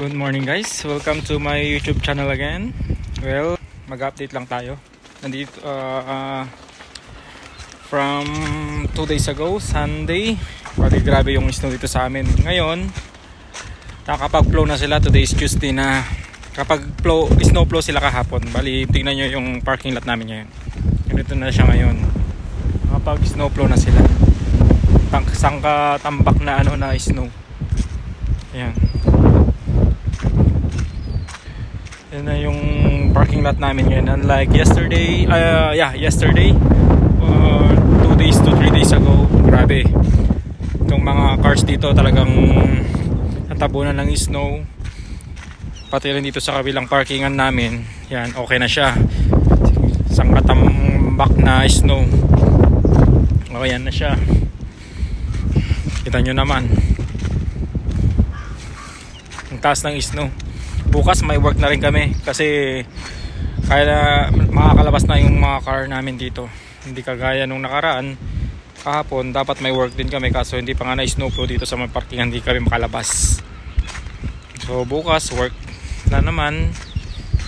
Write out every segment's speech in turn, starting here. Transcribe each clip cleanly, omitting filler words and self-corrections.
Good morning guys, welcome to my YouTube channel again. Well, mag-update lang tayo. Nandito from 2 days ago, Sunday. Pati grabe yung snow dito sa amin. Ngayon, nakapag-flow na sila. Today is Tuesday na. Kapag snow flow sila kahapon. Bali, tingnan nyo yung parking lot namin ngayon. Ganito na siya ngayon. Kapag snow flow na sila. Sangka tambak na na snow. Ayan. Yan na yung parking lot namin ngayon. Unlike yesterday, yesterday 2 days to 3 days ago, grabe. Itong mga cars dito talagang natabunan ng snow. Pati rin dito sa kabilang parkingan namin. Yan, okay na siya. Isang katambak na snow. O, yan na siya. Kita nyo naman. Ang taas ng snow. Bukas may work na rin kami kasi kaya makakalabas na yung mga car namin dito. Hindi kagaya nung nakaraan. Kahapon dapat may work din kami kaso hindi pa nga na snowflow dito sa mga parking, hindi kami makalabas. So bukas work na naman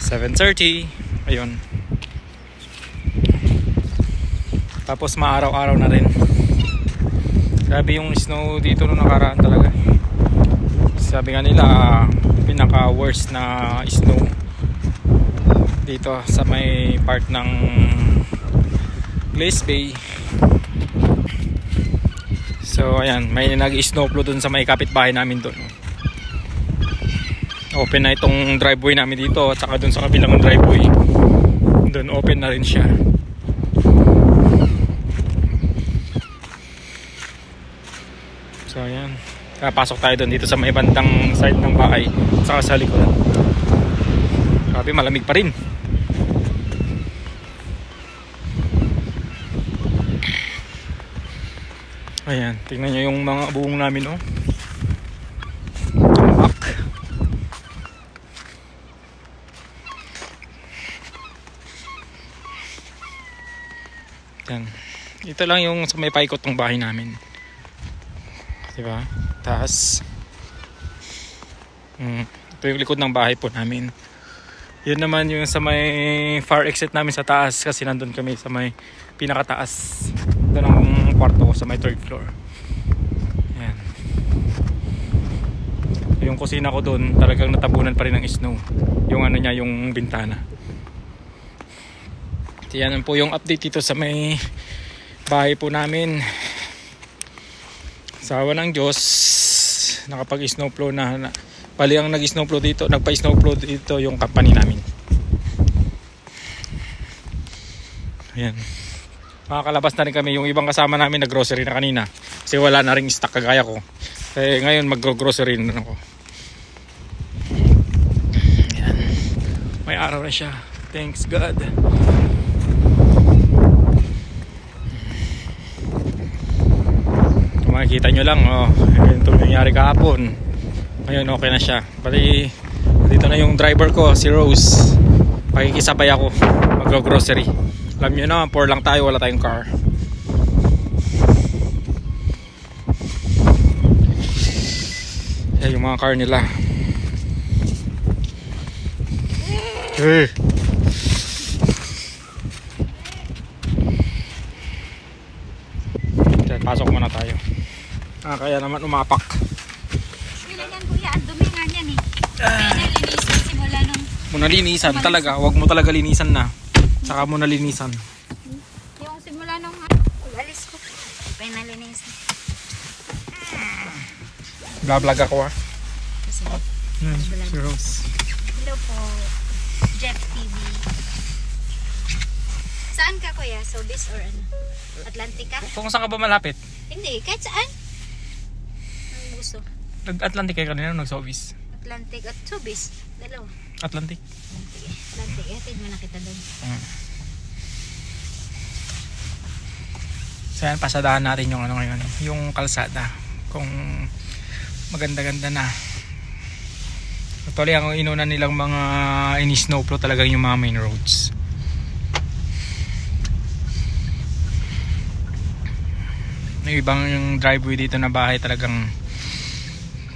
7:30. Ayun. Tapos maaraw-araw na rin. Grabe yung snow dito nung nakaraan talaga. Sabi nga nila pinaka worst na snow dito sa may part ng Glace Bay. So ayan, may nag-snowflow dun sa may kapitbahay namin dun. Open na itong driveway namin dito at saka dun sa kabilang driveway dun open na rin siya. So ayan, pasok tayo doon dito sa may bandang side ng bahay saka sa likuran. Grabe, malamig pa rin. Ayan, tingnan nyo yung mga buong namin tambak. Yan. Ito lang yung sa may paikot ng bahay namin, diba? Taas. Ito yung likod ng bahay po namin. Yun naman yung sa may far exit namin sa taas kasi nandun kami sa may pinakataas. Doon ang kwarto ko sa may 3rd floor. Ayan. Yung kusina ko doon talagang natabunan pa rin ng snow. Yung niya, yung bintana. Yan po yung update dito sa may bahay po namin. Sa awa ng Diyos, nakapag-snowflow na. Bali ang nag-snowflow dito, nagpa-snowflow dito yung company namin. Ayan. Makakalabas na rin kami. Yung ibang kasama namin nag-grocery na kanina. Kasi wala na rin stock kagaya ko. Kaya ngayon mag-grocery na ako. Ayan. May araw na siya. Thanks God. Makikita nyo lang, ito nangyari kahapon. Ngayon okay na siya. Bali dito na yung driver ko, si Rose. Pakikisabay ako mag-grocery. Alam nyo na, 4 lang tayo, wala tayong car. Yan yung mga car nila. Pasok muna tayo. Kaya naman umapak. Nilagyan kuya, ang dumi nga niyan eh. Kaya nalinisan simula nung... Muna linisan talaga, wag mo talaga linisan na. Saka muna linisan. Yung simula nung... Alis ko. Pa yung nalinisan. Vlog ako Kasi... Si Rose. Hello po. Jeff TV. Saan ka kuya? Sobis or ano? Atlantica? Kung saan ka ba malapit? Hindi, kahit saan. Ang gusto. Nag-Atlantic kayo kanina, nag-Sobis. Atlantic at Sobis. Dalawa. Atlantic. Atlantic. Hatid mo na kita doon. So yan, pasadahan natin yung ngayon, yung kalsada. Kung maganda-ganda na. Actually, ang inuna nilang mga ini-snowflow talaga yung mga main roads. Yung ibang yung driveway dito na bahay talagang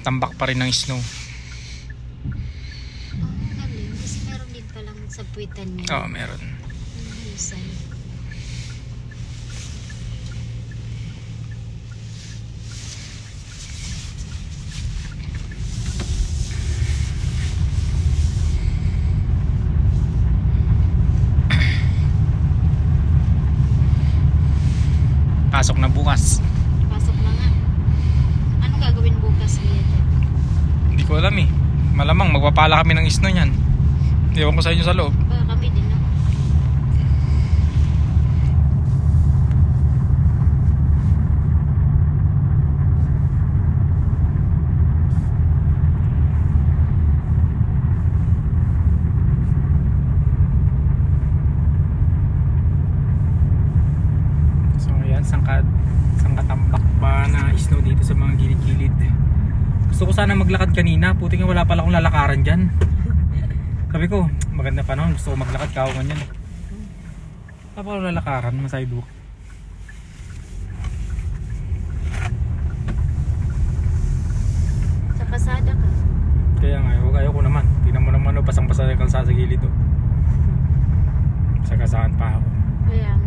tambak pa rin ng snow. Sa puwitan niya. Oo, meron. Husay. Pasok na bukas. Pasok na nga. Ano gagawin bukas niya? Hindi ko alam eh. Malamang magpapala kami ng isno niyan. Ewan ko sa inyo sa loob. Baka kami din, no? So ayan, sangkatambak pa na isno dito sa mga gilid-gilid. Gusto ko sana maglakad kanina, puti nga wala pala akong lalakaran dyan. Sabi ko, maganda pa naman, gusto ko maglakad, kawangan yan. Wala pa akong lalakaran, masidewalk. Sa kasada ka. Kaya nga, ayoko naman. Tingnan mo naman, pasang-pasa yung kalsada sa gilid. Sagasaan pa ako. Kaya nga.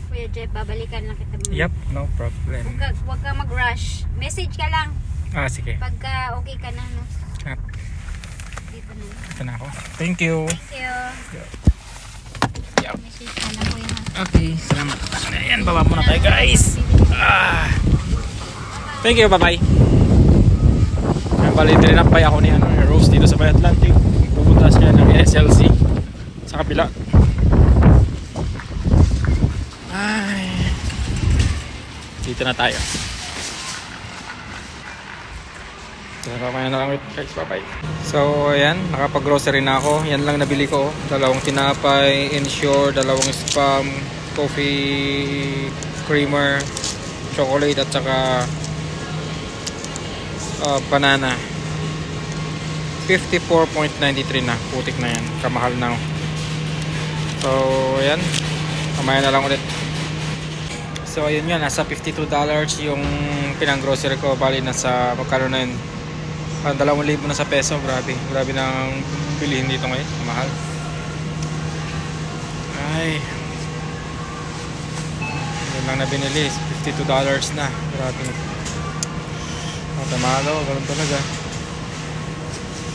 Kuya Jeff, babalikan lang kita muna. Yep, no problem. Huwag ka mag-rush. Message ka lang. Ah, sige. Pagka okay ka na, no? Ah, Dito na. ito na ako. Thank you. Thank you. Yep. Message ka lang, kuya. Okay, salamat. Ayan, baba muna tayo guys. Thank you, bye-bye. Bali, trinakpay ako ni Rose dito sa Bay Atlantic. Pupunta siya ng SLC sa kabila. Ay, dito na tayo. Nakapaya na lang ulit guys, bye-bye. So, ayan, nakapag-grocery na ako. Yan lang nabili ko. Dalawang tinapay, Ensure, dalawang Spam, coffee creamer, chocolate at saka banana. 54.93 na. Putik na yan. Kamahal na. So, ayan. Kamaya na lang ulit. So, ayun nga. Nasa $52 yung pinang-grocery ko. Bali, nasa magkano na yun? 2,000 na sa peso. Grabe. Grabe nang bilihin dito ngayon. Mahal. Ay. Yun lang na binili. $52 na. Grabe. Tamalo, ganun talaga.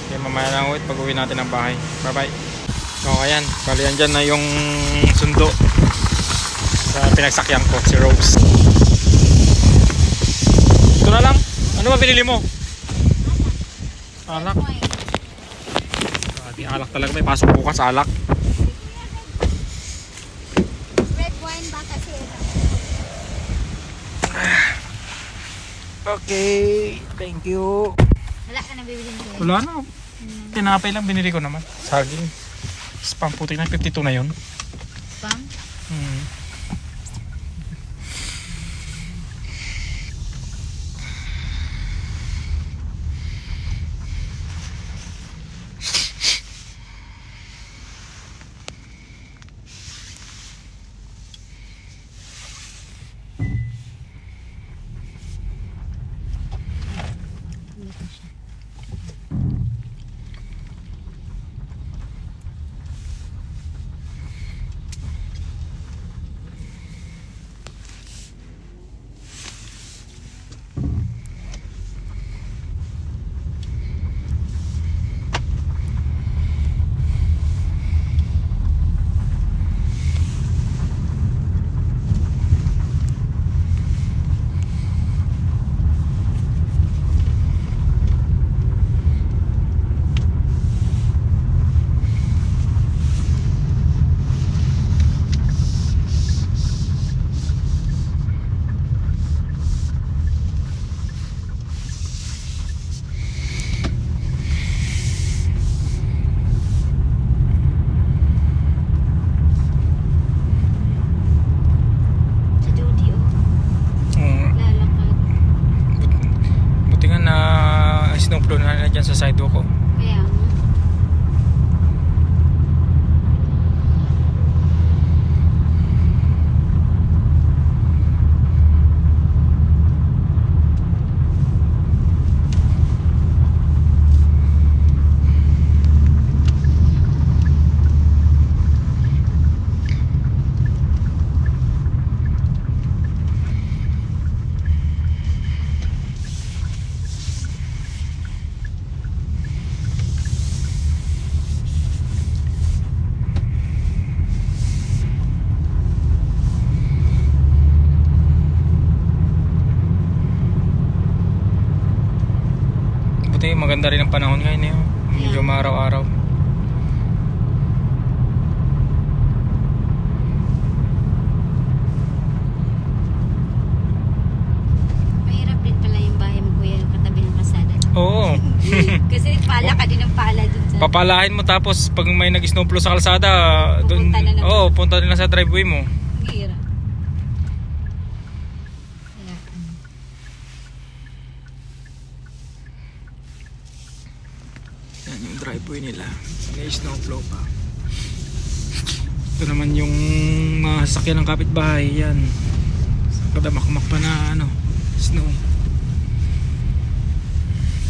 Kaya mamaya lang ulit pag uwi natin ng bahay. Bye bye. So ayan, bali yan dyan na yung sundo sa pinagsakyan ko, si Rose. Ito na lang. Ano ba binili mo? Alak. Alak talaga, may pasok bukas alak. Red wine ba kasi? Okay, thank you. Wala ka na bibili ko. Wala na. Tinapay lang binili ko naman. Saging. Spam putik na 52 na yun. Spam? snowplow na dyan sa sidewalk ko. Kaya nga. Buti maganda rin ang panahon ngayon eh. Medyo maaraw-araw. Mahirap din pala yung bahay mo kuya, yung katabi ng kasada. Oo. Kasi pala ka din ng pala dun sa... Papalahin mo tapos pag may nag-snowplow sa kalsada, Pupunta na lang. Oo, punta din na sa driveway mo. Hirap. Yan yung driveway nila. May snowplow pa. Ito naman yung mga sasakyan ng kapitbahay. Yan. Kadamakmak pa na ano, snow.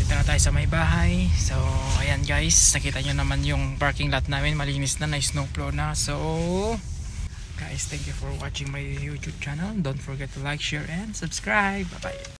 Dito na tayo sa may bahay. So ayan guys, nakita nyo naman yung parking lot namin. Malinis na, na snowplow na. So guys, thank you for watching my YouTube channel. Don't forget to like, share, and subscribe. Bye bye.